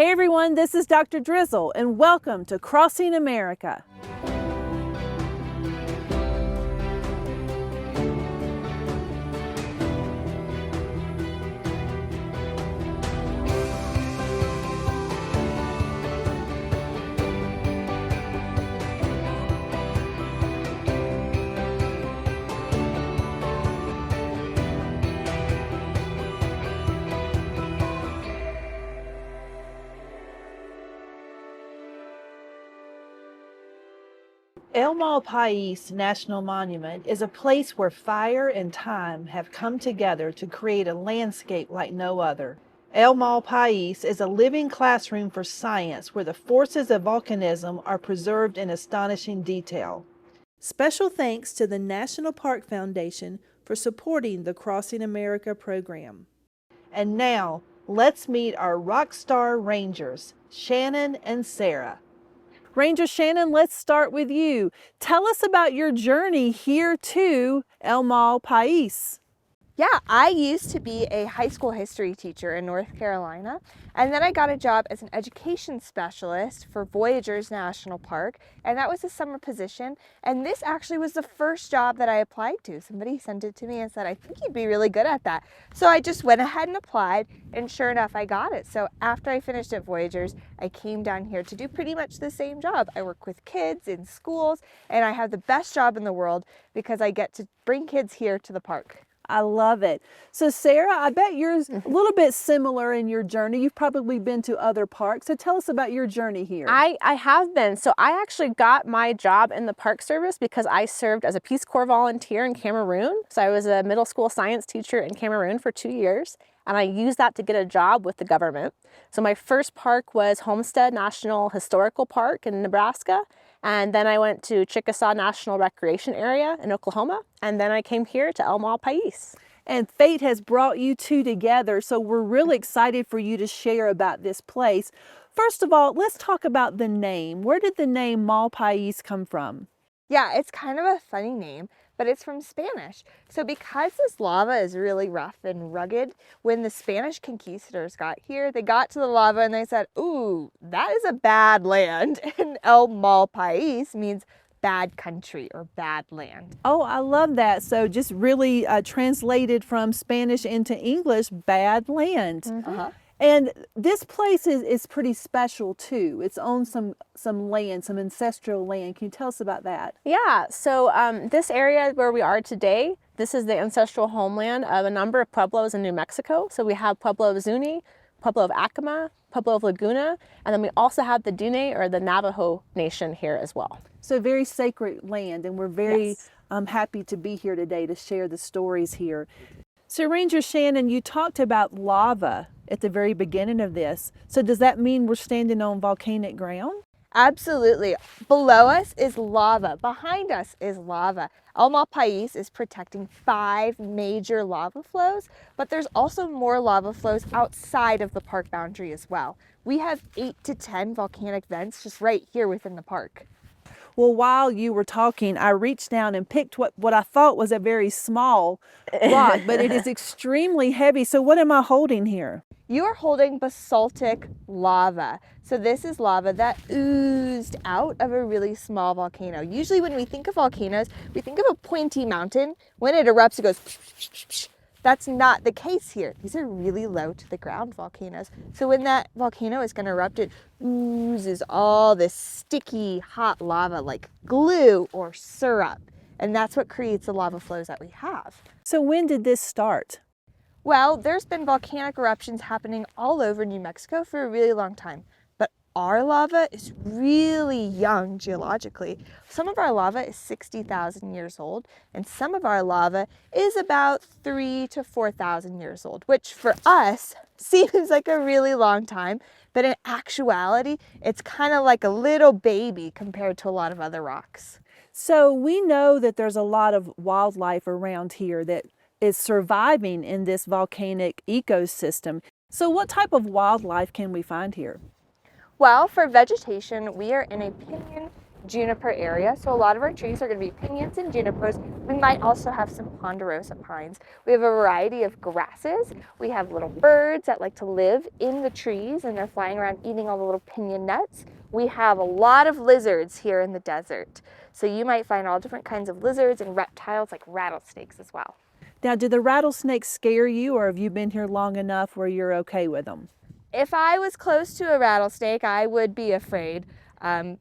Hey everyone, this is Dr. Drizzle and welcome to Crossing America. Malpais National Monument is a place where fire and time have come together to create a landscape like no other. Malpais is a living classroom for science where the forces of volcanism are preserved in astonishing detail. Special thanks to the National Park Foundation for supporting the Crossing America program. And now, let's meet our rock star rangers, Shannon and Sarah. Ranger Shannon, let's start with you. Tell us about your journey here to Malpais. Yeah, I used to be a high school history teacher in North Carolina, and then I got a job as an education specialist for Rangers National Park, and that was a summer position, and this actually was the first job that I applied to. Somebody sent it to me and said, I think you'd be really good at that. So I just went ahead and applied, and sure enough, I got it. So after I finished at Voyagers, I came down here to do pretty much the same job. I work with kids in schools, and I have the best job in the world because I get to bring kids here to the park. I love it. So Sarah, I bet yours a little bit similar in your journey. You've probably been to other parks. So tell us about your journey here. I have been. So I actually got my job in the Park Service because I served as a Peace Corps volunteer in Cameroon. So I was a middle school science teacher in Cameroon for 2 years. And I used that to get a job with the government. So my first park was Homestead National Historical Park in Nebraska. And then I went to Chickasaw National Recreation Area in Oklahoma. And then I came here to Malpais. And fate has brought you two together. So we're really excited for you to share about this place. First of all, let's talk about the name. Where did the name Malpais come from? Yeah, it's kind of a funny name, but it's from Spanish. So because this lava is really rough and rugged, when the Spanish conquistadors got here, they got to the lava and they said, ooh, that is a bad land. And Malpais means bad country or bad land. Oh, I love that. So just really translated from Spanish into English, bad land. Uh-huh. And this place is pretty special too. It's on some land, some ancestral land. Can you tell us about that? Yeah, so this area where we are today, this is the ancestral homeland of a number of pueblos in New Mexico. So we have Pueblo of Zuni, Pueblo of Acoma, Pueblo of Laguna, and then we also have the Dune or the Navajo Nation here as well. So very sacred land, and we're very happy to be here today to share the stories here. So Ranger Shannon, you talked about lava at the very beginning of this. So does that mean we're standing on volcanic ground? Absolutely. Below us is lava. Behind us is lava. Malpais is protecting 5 major lava flows, but there's also more lava flows outside of the park boundary as well. We have 8 to 10 volcanic vents just right here within the park. Well, while you were talking, I reached down and picked what I thought was a very small rock, but it is extremely heavy. So what am I holding here? You are holding basaltic lava. So this is lava that oozed out of a really small volcano. Usually when we think of volcanoes, we think of a pointy mountain. When it erupts, it goes. That's not the case here. These are really low to the ground volcanoes. So when that volcano is going to erupt, it oozes all this sticky, hot lava like glue or syrup. And that's what creates the lava flows that we have. So when did this start? Well, there's been volcanic eruptions happening all over New Mexico for a really long time. But our lava is really young geologically. Some of our lava is 60,000 years old, and some of our lava is about 3,000 to 4,000 years old, which for us seems like a really long time, but in actuality, it's kind of like a little baby compared to a lot of other rocks. So we know that there's a lot of wildlife around here that is surviving in this volcanic ecosystem. So what type of wildlife can we find here? Well, for vegetation, we are in a pinyon juniper area. So a lot of our trees are going to be pinions and junipers. We might also have some ponderosa pines. We have a variety of grasses. We have little birds that like to live in the trees and they're flying around eating all the little pinion nuts. We have a lot of lizards here in the desert. So you might find all different kinds of lizards and reptiles like rattlesnakes as well. Now, do the rattlesnakes scare you, or have you been here long enough where you're okay with them? If I was close to a rattlesnake, I would be afraid.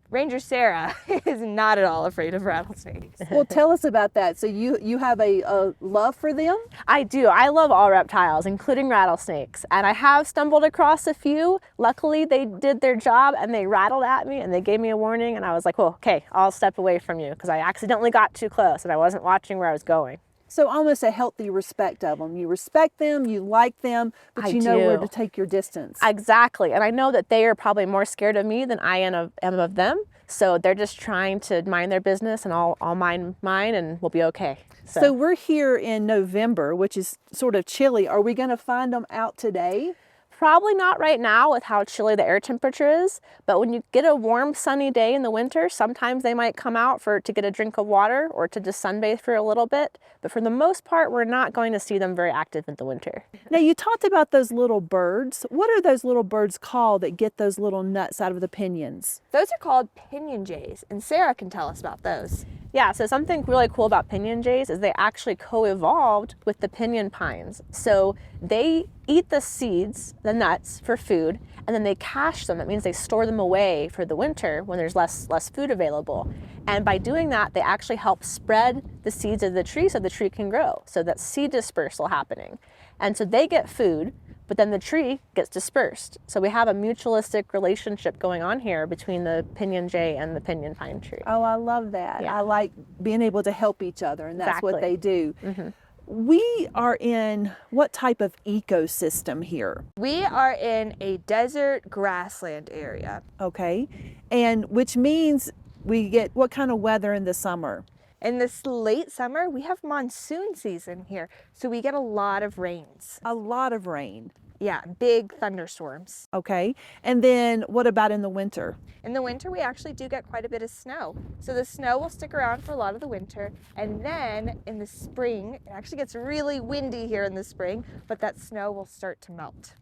Ranger Sarah is not at all afraid of rattlesnakes. Well, tell us about that. So you have a love for them? I do. I love all reptiles, including rattlesnakes. And I have stumbled across a few. Luckily, they did their job and they rattled at me and they gave me a warning. And I was like, well, okay, I'll step away from you because I accidentally got too close and I wasn't watching where I was going. So almost a healthy respect of them. You respect them, you like them, but you know where to take your distance. Exactly. And I know that they are probably more scared of me than I am of them. So they're just trying to mind their business and I'll mind mine and we'll be okay. So we're here in November, which is sort of chilly. Are we going to find them out today? Probably not right now with how chilly the air temperature is, but when you get a warm sunny day in the winter, sometimes they might come out to get a drink of water or to just sunbathe for a little bit. But for the most part, we're not going to see them very active in the winter. Now you talked about those little birds. What are those little birds called that get those little nuts out of the pinions? Those are called pinion jays, and Sarah can tell us about those. Yeah, so something really cool about pinion jays is they actually co-evolved with the pinion pines. So they eat the seeds, the nuts, for food, and then they cache them. That means they store them away for the winter when there's less food available. And by doing that, they actually help spread the seeds of the tree so the tree can grow. So that's seed dispersal happening. And so they get food, but then the tree gets dispersed. So we have a mutualistic relationship going on here between the pinion jay and the pinion pine tree. Oh, I love that. Yeah. I like being able to help each other, and that's what they do. Mm-hmm. We are in what type of ecosystem here? We are in a desert grassland area. Okay, and which means we get what kind of weather in the summer? In this late summer, we have monsoon season here, so we get a lot of rains. A lot of rain. Yeah, big thunderstorms. Okay, and then what about in the winter? In the winter, we actually do get quite a bit of snow. So the snow will stick around for a lot of the winter. And then in the spring, it actually gets really windy here in the spring, but that snow will start to melt.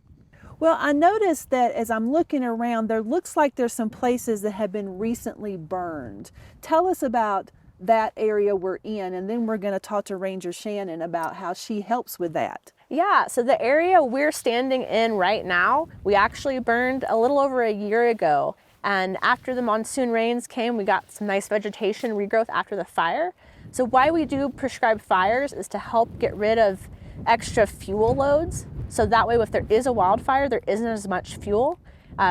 Well, I noticed that as I'm looking around, there looks like there's some places that have been recently burned. Tell us about that area we're in, and then we're going to talk to Ranger Shannon about how she helps with that. Yeah, so the area we're standing in right now, we actually burned a little over a year ago. And after the monsoon rains came, we got some nice vegetation regrowth after the fire. So why we do prescribed fires is to help get rid of extra fuel loads. So that way, if there is a wildfire, there isn't as much fuel.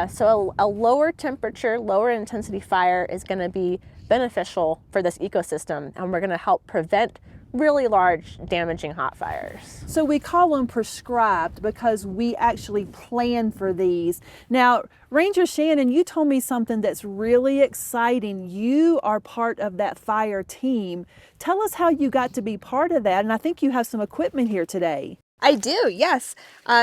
So a lower temperature, lower intensity fire is going to be beneficial for this ecosystem, and we're going to help prevent really large damaging hot fires. So we call them prescribed because we actually plan for these. Now, Ranger Shannon, you told me something that's really exciting. You are part of that fire team. Tell us how you got to be part of that, and I think you have some equipment here today. I do, yes.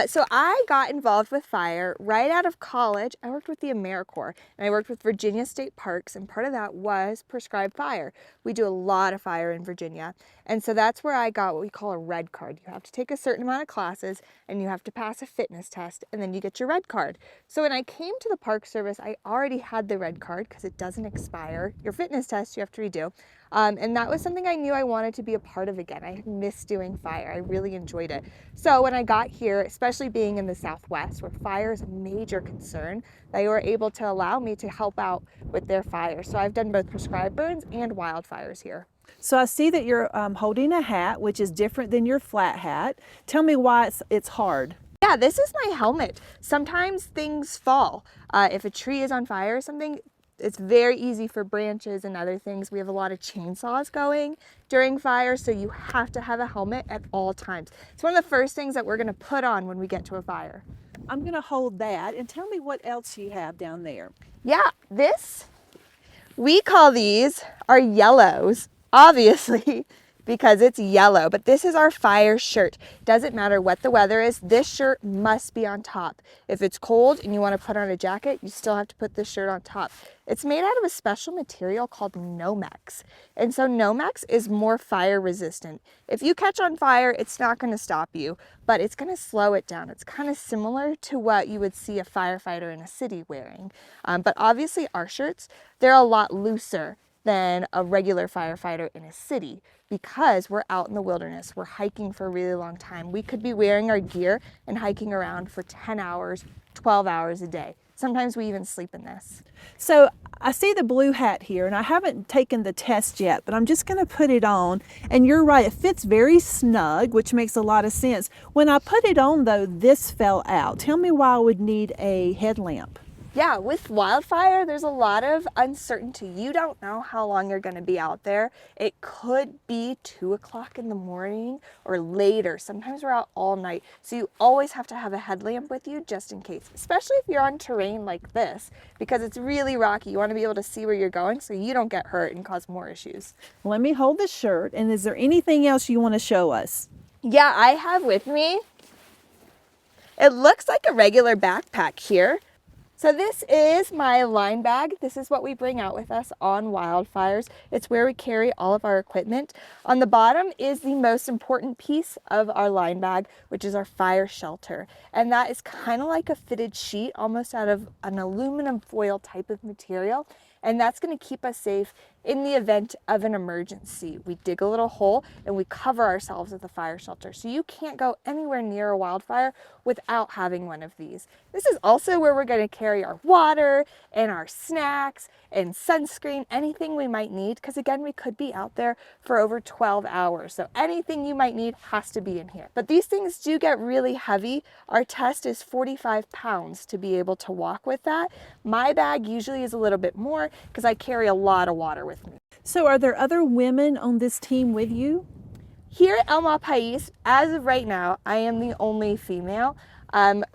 So I got involved with fire right out of college. I worked with the AmeriCorps and I worked with Virginia State Parks, and part of that was prescribed fire. We do a lot of fire in Virginia. And so that's where I got what we call a red card. You have to take a certain amount of classes and you have to pass a fitness test, and then you get your red card. So when I came to the Park Service, I already had the red card because it doesn't expire. Your fitness test you have to redo. And that was something I knew I wanted to be a part of again. I missed doing fire. I really enjoyed it. So when I got here, especially being in the Southwest where fire is a major concern, they were able to allow me to help out with their fire. So I've done both prescribed burns and wildfires here. So I see that you're holding a hat, which is different than your flat hat. Tell me why it's hard. Yeah, this is my helmet. Sometimes things fall. If a tree is on fire or something, it's very easy for branches and other things. We have a lot of chainsaws going during fire, so you have to have a helmet at all times. It's one of the first things that we're going to put on when we get to a fire. I'm going to hold that, and tell me what else you have down there. Yeah, we call these our yellows. Obviously, because it's yellow, but this is our fire shirt. Doesn't matter what the weather is, this shirt must be on top. If it's cold and you want to put on a jacket, you still have to put this shirt on top. It's made out of a special material called Nomex. And so Nomex is more fire resistant. If you catch on fire, it's not going to stop you, but it's going to slow it down. It's kind of similar to what you would see a firefighter in a city wearing. But obviously our shirts, they're a lot looser than a regular firefighter in a city because we're out in the wilderness. We're hiking for a really long time. We could be wearing our gear and hiking around for 10 hours, 12 hours a day. Sometimes we even sleep in this. So I see the blue hat here, and I haven't taken the test yet, but I'm just going to put it on. And you're right, it fits very snug, which makes a lot of sense. When I put it on, though, this fell out. Tell me why I would need a headlamp. Yeah, with wildfire, there's a lot of uncertainty. You don't know how long you're going to be out there. It could be 2 o'clock in the morning or later. Sometimes we're out all night. So you always have to have a headlamp with you just in case, especially if you're on terrain like this, because it's really rocky. You want to be able to see where you're going so you don't get hurt and cause more issues. Let me hold the shirt. And is there anything else you want to show us? Yeah, I have with me, it looks like a regular backpack here. So this is my line bag. This is what we bring out with us on wildfires. It's where we carry all of our equipment. On the bottom is the most important piece of our line bag, which is our fire shelter. And that is kind of like a fitted sheet, almost out of an aluminum foil type of material. And that's going to keep us safe in the event of an emergency. We dig a little hole and we cover ourselves with a fire shelter. So you can't go anywhere near a wildfire without having one of these. This is also where we're going to carry our water and our snacks and sunscreen, anything we might need, because again, we could be out there for over 12 hours. So anything you might need has to be in here. But these things do get really heavy. Our test is 45 pounds to be able to walk with that. My bag usually is a little bit more because I carry a lot of water with me. So are there other women on this team with you? Here at Malpais, as of right now, I am the only female.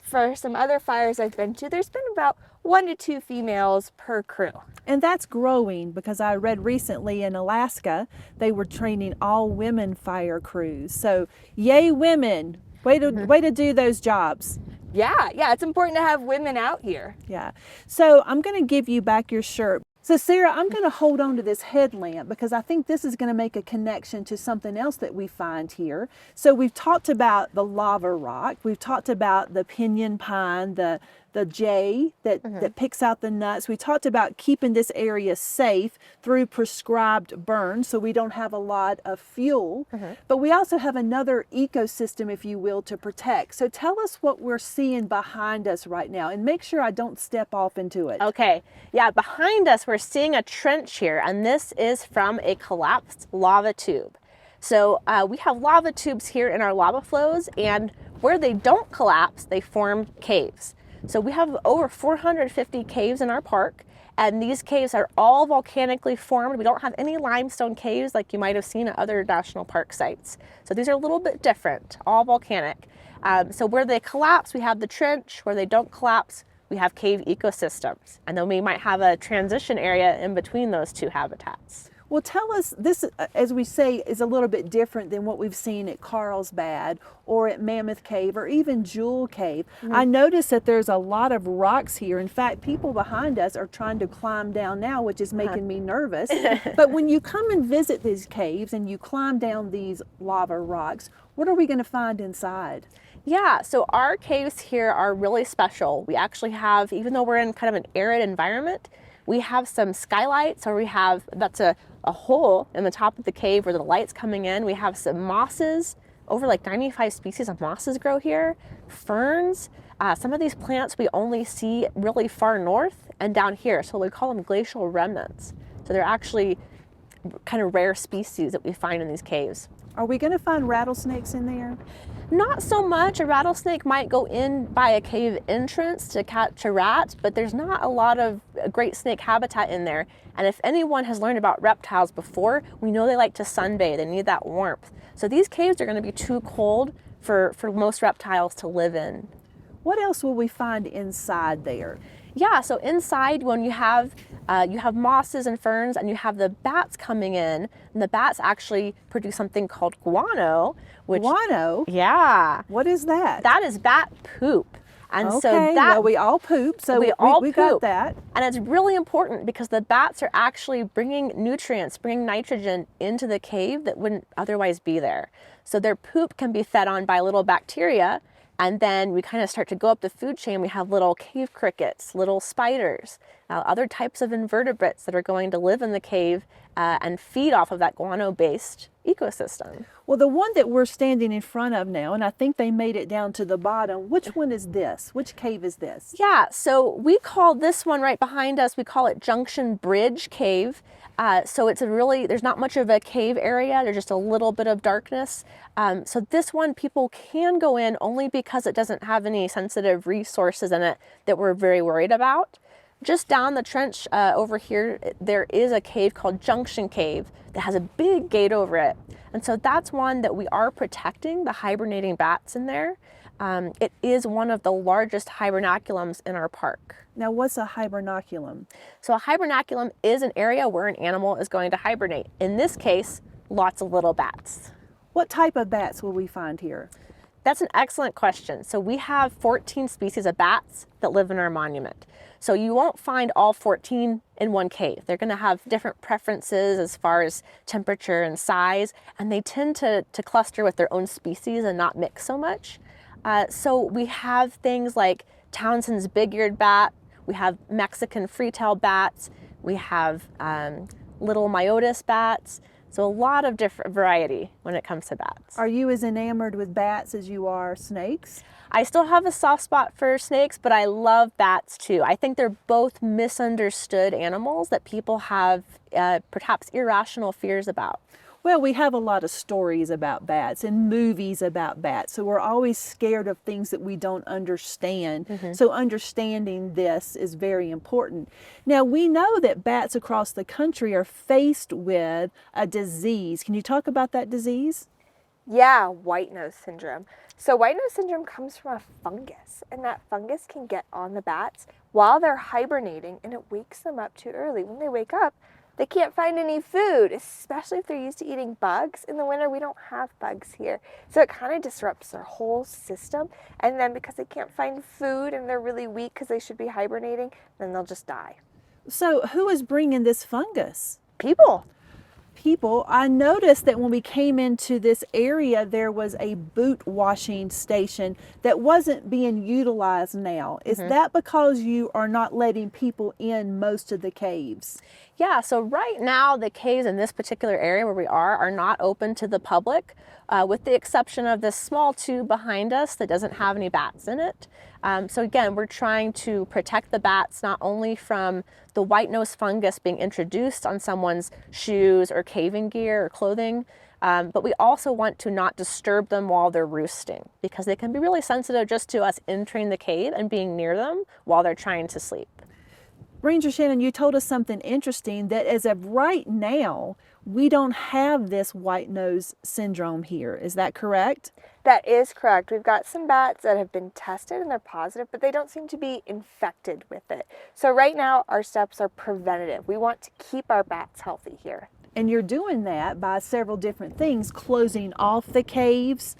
For some other fires I've been to, there's been about 1 to 2 females per crew. And that's growing because I read recently in Alaska, they were training all women fire crews. So yay women, way to do those jobs. Yeah, it's important to have women out here. Yeah. So I'm going to give you back your shirt. So Sarah, I'm going to hold on to this headlamp because I think this is going to make a connection to something else that we find here. So we've talked about the lava rock. We've talked about the pinyon pine, the jay that picks out the nuts. We talked about keeping this area safe through prescribed burns so we don't have a lot of fuel. But we also have another ecosystem, if you will, to protect. So tell us what we're seeing behind us right now and make sure I don't step off into it. Okay, yeah, behind us we're seeing a trench here, and this is from a collapsed lava tube. So we have lava tubes here in our lava flows, and where they don't collapse, they form caves. So we have over 450 caves in our park, and these caves are all volcanically formed. We don't have any limestone caves like you might have seen at other national park sites. So these are a little bit different, all volcanic. So where they collapse, we have the trench. Where they don't collapse, we have cave ecosystems. And then we might have a transition area in between those two habitats. Well, tell us, this, as we say, is a little bit different than what we've seen at Carlsbad or at Mammoth Cave or even Jewel Cave. I noticed that there's a lot of rocks here. In fact, people behind us are trying to climb down now, which is making me nervous. But when you come and visit these caves and you climb down these lava rocks, what are we going to find inside? Yeah, so our caves here are really special. We actually have, even though we're in kind of an arid environment, we have some skylights, or we have, that's a hole in the top of the cave where the light's coming in. We have some mosses, over like 95 species of mosses grow here, ferns. Some of these plants we only see really far north and down here, so we call them glacial remnants. So they're actually kind of rare species that we find in these caves. Are we going to find rattlesnakes in there? Not so much. A rattlesnake might go in by a cave entrance to catch a rat, but there's not a lot of great snake habitat in there. And if anyone has learned about reptiles before, we know they like to sunbathe. They need that warmth. So these caves are going to be too cold for most reptiles to live in. What else will we find inside there? Yeah, so inside when you have mosses and ferns and you have the bats coming in, and the bats actually produce something called guano, which Guano? yeah, What is that? that is bat poop. And so Okay, that well, we all poop, so we all we got poop. that. And it's really important because the bats are actually bringing nutrients, bringing nitrogen into the cave that wouldn't otherwise be there. So their poop can be fed on by little bacteria, and then we kind of start to go up the food chain. We have little cave crickets, little spiders, other types of invertebrates that are going to live in the cave and feed off of that guano-based ecosystem. Well, the one that we're standing in front of now, and I think they made it down to the bottom, which one is this? Which cave is this? Yeah, so we call this one right behind us, we call it Junction Bridge Cave. So it's there's not much of a cave area, there's just a little bit of darkness. So this one people can go in only because it doesn't have any sensitive resources in it that we're very worried about. Just down the trench over here, there is a cave called Junction Cave that has a big gate over it. And so that's one that we are protecting the hibernating bats in there. It is one of the largest hibernaculums in our park. Now, what's a hibernaculum? So a hibernaculum is an area where an animal is going to hibernate. In this case, lots of little bats. What type of bats will we find here? That's an excellent question. So we have 14 species of bats that live in our monument. So you won't find all 14 in one cave. They're going to have different preferences as far as temperature and size, and they tend to cluster with their own species and not mix so much. So we have things like Townsend's big-eared bat, we have Mexican free-tailed bats, we have little Myotis bats. So a lot of different variety when it comes to bats. Are you as enamored with bats as you are snakes? I still have a soft spot for snakes, but I love bats too. I think they're both misunderstood animals that people have perhaps irrational fears about. Well, we have a lot of stories about bats and movies about bats, so we're always scared of things that we don't understand. So understanding this is very important. Now, we know that bats across the country are faced with a disease. Can you talk about that disease? Yeah, white nose syndrome. So white nose syndrome comes from a fungus, and that fungus can get on the bats while they're hibernating, and it wakes them up too early. When they wake up, they can't find any food, especially if they're used to eating bugs. In the winter, we don't have bugs here. So it kind of disrupts their whole system. And then because they can't find food and they're really weak because they should be hibernating, then they'll just die. So who is bringing this fungus? People. People. I noticed that when we came into this area, there was a boot washing station that wasn't being utilized now. Is that because you are not letting people in most of the caves? Yeah, so right now the caves in this particular area where we are not open to the public, with the exception of this small tube behind us that doesn't have any bats in it. So again, we're trying to protect the bats not only from the white nose fungus being introduced on someone's shoes or caving gear or clothing, but we also want to not disturb them while they're roosting because they can be really sensitive just to us entering the cave and being near them while they're trying to sleep. Ranger Shannon, you told us something interesting that as of right now, we don't have this white nose syndrome here. Is that correct? That is correct. We've got some bats that have been tested and they're positive, but they don't seem to be infected with it. So right now our steps are preventative. We want to keep our bats healthy here. And you're doing that by several different things, closing off the caves,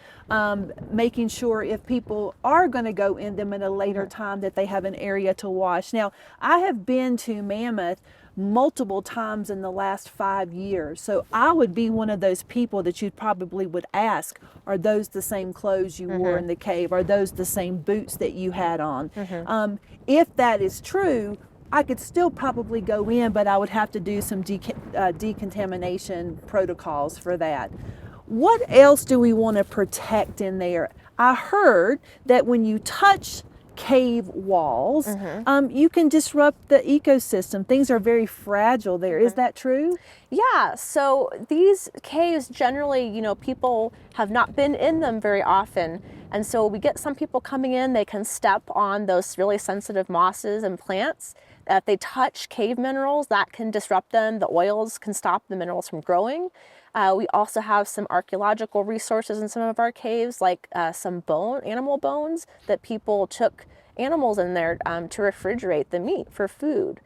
making sure if people are going to go in them at a later time that they have an area to wash. Now, I have been to Mammoth multiple times in the last 5 years. So I would be one of those people that you probably would ask, are those the same clothes you wore in the cave? Are those the same boots that you had on? If that is true, I could still probably go in, but I would have to do some decontamination protocols for that. What else do we want to protect in there? I heard that when you touch cave walls, you can disrupt the ecosystem. Things are very fragile there. Is that true? Yeah, so these caves generally, people have not been in them very often. And so we get some people coming in, they can step on those really sensitive mosses and plants. If they touch cave minerals, that can disrupt them. The oils can stop the minerals from growing. We also have some archaeological resources in some of our caves, like some animal bones that people took animals in there to refrigerate the meat for food.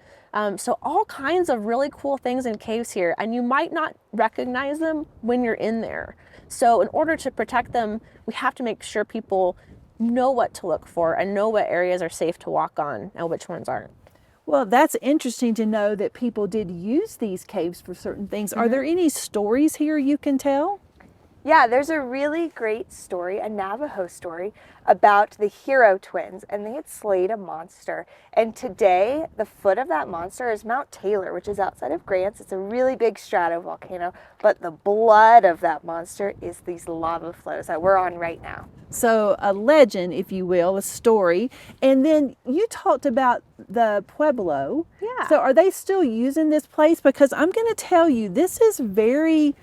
So all kinds of really cool things in caves here, and you might not recognize them when you're in there. So in order to protect them, we have to make sure people know what to look for and know what areas are safe to walk on and which ones aren't. Well, that's interesting to know that people did use these caves for certain things. Are there any stories here you can tell? Yeah, there's a really great story, a Navajo story, about the Hero twins, and they had slayed a monster. And today, the foot of that monster is Mount Taylor, which is outside of Grants. It's a really big stratovolcano, but the blood of that monster is these lava flows that we're on right now. So a legend, if you will, a story. And then you talked about the Pueblo. Yeah. So are they still using this place? Because I'm going to tell you, this is very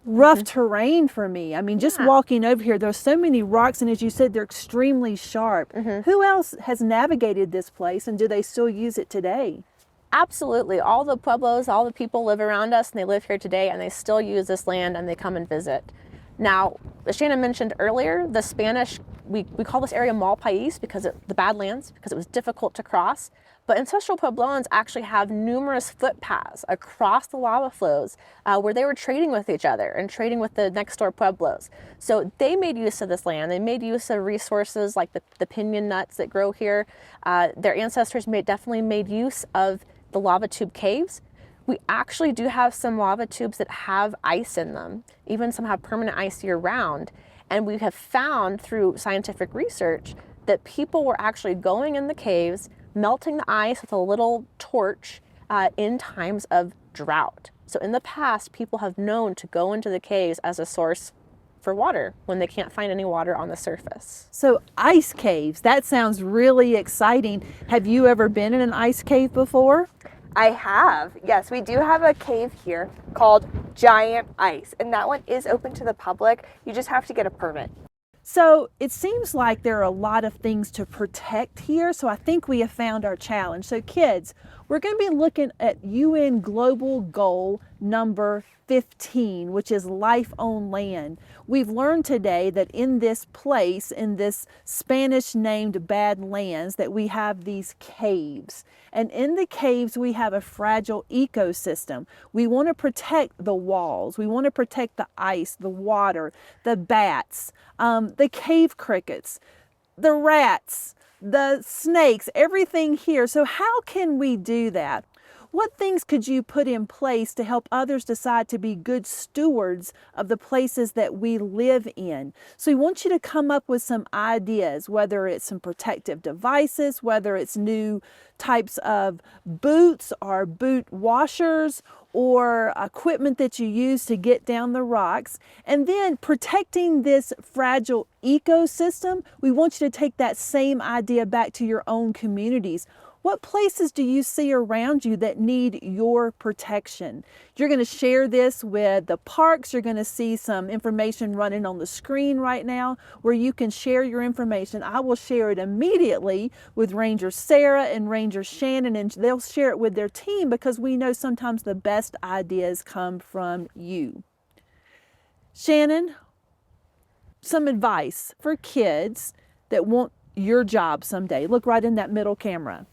rough terrain for me. I mean, just walking over here, there's so many rocks, and as you said, they're extremely sharp. Who else has navigated this place, and do they still use it today? Absolutely. All the Pueblos, all the people live around us, and they live here today, and they still use this land, and they come and visit. Now, as Shannon mentioned earlier, the Spanish, we call this area Malpais because the Badlands, because it was difficult to cross. But ancestral Puebloans actually have numerous footpaths across the lava flows where they were trading with each other and trading with the next door Pueblos. So they made use of this land. They made use of resources like the pinon nuts that grow here. Their ancestors definitely made use of the lava tube caves. We actually do have some lava tubes that have ice in them. Even some have permanent ice year round. And we have found through scientific research that people were actually going in the caves, melting the ice with a little torch in times of drought. So in the past, people have known to go into the caves as a source for water when they can't find any water on the surface. So ice caves, that sounds really exciting. Have you ever been in an ice cave before? I have. Yes, we do have a cave here called Giant Ice, and that one is open to the public. You just have to get a permit. So it seems like there are a lot of things to protect here. So I think we have found our challenge. So kids, we're going to be looking at UN Global Goal number 15, which is life on land. We've learned today that in this place, in this Spanish named Badlands, that we have these caves. And in the caves, we have a fragile ecosystem. We want to protect the walls. We want to protect the ice, the water, the bats, the cave crickets, the rats, the snakes, everything here. So how can we do that? What things could you put in place to help others decide to be good stewards of the places that we live in? So we want you to come up with some ideas, whether it's some protective devices, whether it's new types of boots or boot washers, or equipment that you use to get down the rocks. And then protecting this fragile ecosystem, we want you to take that same idea back to your own communities. What places do you see around you that need your protection? You're going to share this with the parks. You're going to see some information running on the screen right now where you can share your information. I will share it immediately with Ranger Sarah and Ranger Shannon, and they'll share it with their team because we know sometimes the best ideas come from you. Shannon, some advice for kids that want your job someday. Look right in that middle camera.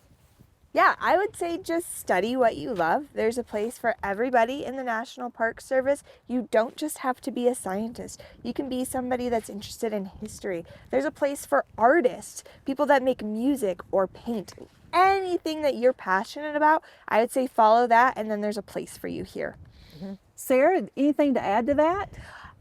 Yeah, I would say just study what you love. There's a place for everybody in the National Park Service. You don't just have to be a scientist. You can be somebody that's interested in history. There's a place for artists, people that make music or paint. Anything that you're passionate about, I would say follow that, and then there's a place for you here. Sarah, anything to add to that?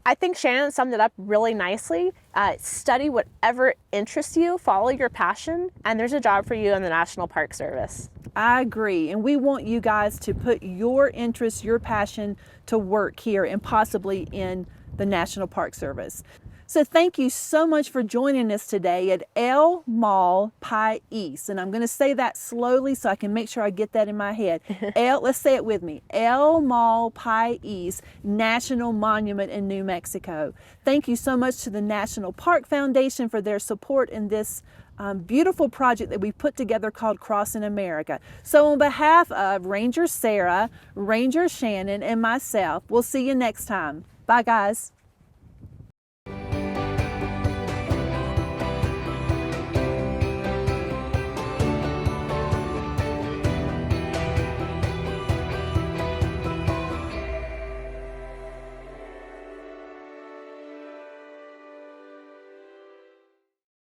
I think Shannon summed it up really nicely. Study whatever interests you, follow your passion, and there's a job for you in the National Park Service. I agree. And we want you guys to put your interests, your passion to work here and possibly in the National Park Service. So thank you so much for joining us today at El Malpais. And I'm going to say that slowly so I can make sure I get that in my head. Let's say it with me. El Malpais National Monument in New Mexico. Thank you so much to the National Park Foundation for their support in this beautiful project that we put together called Crossing America. So on behalf of Ranger Sarah, Ranger Shannon, and myself, we'll see you next time. Bye, guys.